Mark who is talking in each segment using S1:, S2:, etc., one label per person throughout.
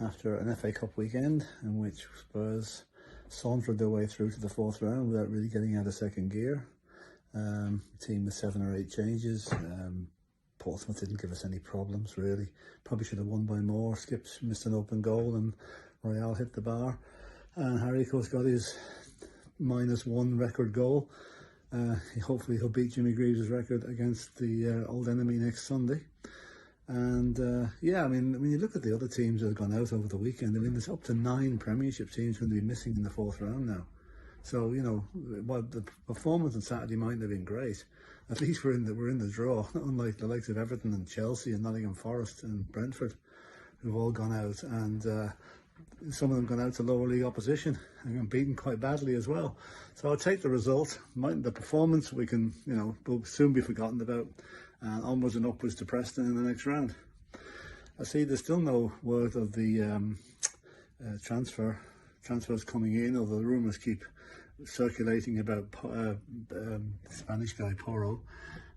S1: after an FA Cup weekend in which Spurs sauntered their way through to the fourth round without really getting out of second gear. Team with 7 or 8 changes. Portsmouth didn't give us any problems really. Probably should have won by more. Skips missed an open goal and Royale hit the bar. And Harry, of course, got his -1 record goal. Hopefully he'll beat Jimmy Greaves' record against the old enemy next Sunday. And yeah, I mean, when you look at the other teams that have gone out over the weekend, I mean, there's up to 9 Premiership teams going to be missing in the fourth round now. So, you know, while the performance on Saturday mightn't have been great, at least we're in the draw, unlike the likes of Everton and Chelsea and Nottingham Forest and Brentford, who've all gone out, and some of them gone out to lower league opposition and been beaten quite badly as well. So I'll take the result. The performance we can, you know, will soon be forgotten about, and onwards and upwards to Preston in the next round. I see there's still no word of the transfers coming in, although the rumours keep circulating about Spanish guy Porro.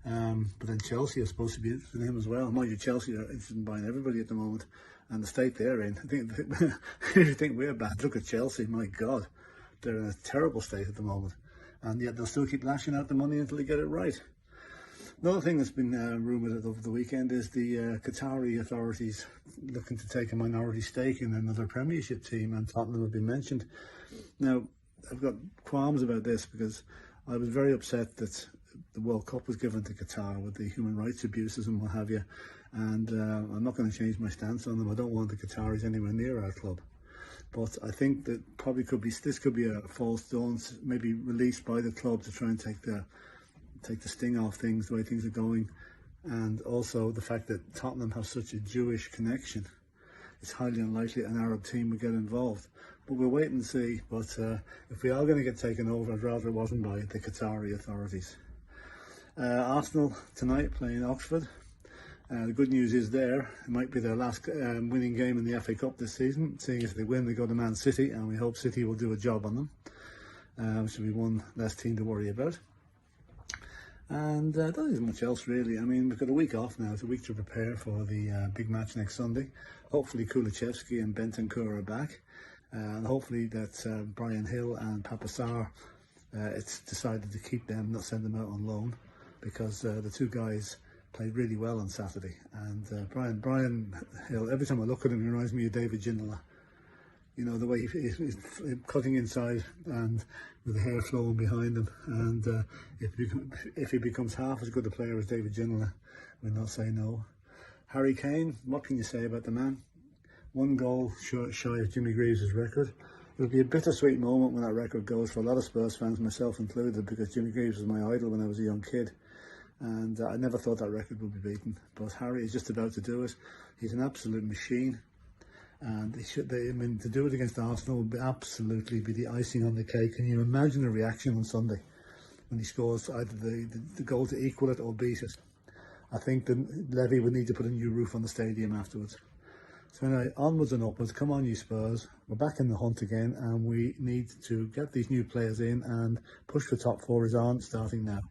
S1: But then Chelsea are supposed to be interested in him as well. Mind you, Chelsea are interested in buying everybody at the moment, and the state they're in. I think if you think we're bad, look at Chelsea. My God, they're in a terrible state at the moment, and yet they'll still keep lashing out the money until they get it right. Another thing that's been rumoured over the weekend is the Qatari authorities looking to take a minority stake in another Premiership team, and Tottenham have been mentioned. Now, I've got qualms about this because I was very upset that the World Cup was given to Qatar with the human rights abuses and what have you, and I'm not going to change my stance on them. I don't want the Qataris anywhere near our club, but I think that this could be a false dawn, maybe released by the club to try and take the sting off things, the way things are going, and also the fact that Tottenham have such a Jewish connection. It's highly unlikely an Arab team would get involved, but we'll wait and see. But if we are going to get taken over, I'd rather it wasn't by the Qatari authorities. Arsenal tonight playing Oxford. The good news is it might be their last winning game in the FA Cup this season. Seeing if they win, they go to Man City, and we hope City will do a job on them. Which will be one less team to worry about. And I don't think there's much else really. I mean, we've got a week off now. It's a week to prepare for the big match next Sunday. Hopefully Kulusevski and Bentancur are back, and hopefully that Brian Hill and Papa Sarr, it's decided to keep them, not send them out on loan, because the two guys played really well on Saturday. And Brian Hill, every time I look at him, he reminds me of David Ginola. You know, the way he's cutting inside and with the hair flowing behind him. And if he becomes half as good a player as David Ginola, we'll not say no. Harry Kane, what can you say about the man? 1 goal shy of Jimmy Greaves' record. It'll be a bittersweet moment when that record goes for a lot of Spurs fans, myself included, because Jimmy Greaves was my idol when I was a young kid. And I never thought that record would be beaten. But Harry is just about to do it. He's an absolute machine. And I mean, to do it against Arsenal would absolutely be the icing on the cake. Can you imagine the reaction on Sunday when he scores either the goal to equal it or beat it? I think that Levy would need to put a new roof on the stadium afterwards. So anyway, onwards and upwards. Come on, you Spurs. We're back in the hunt again, and we need to get these new players in, and push for top 4 is on, starting now.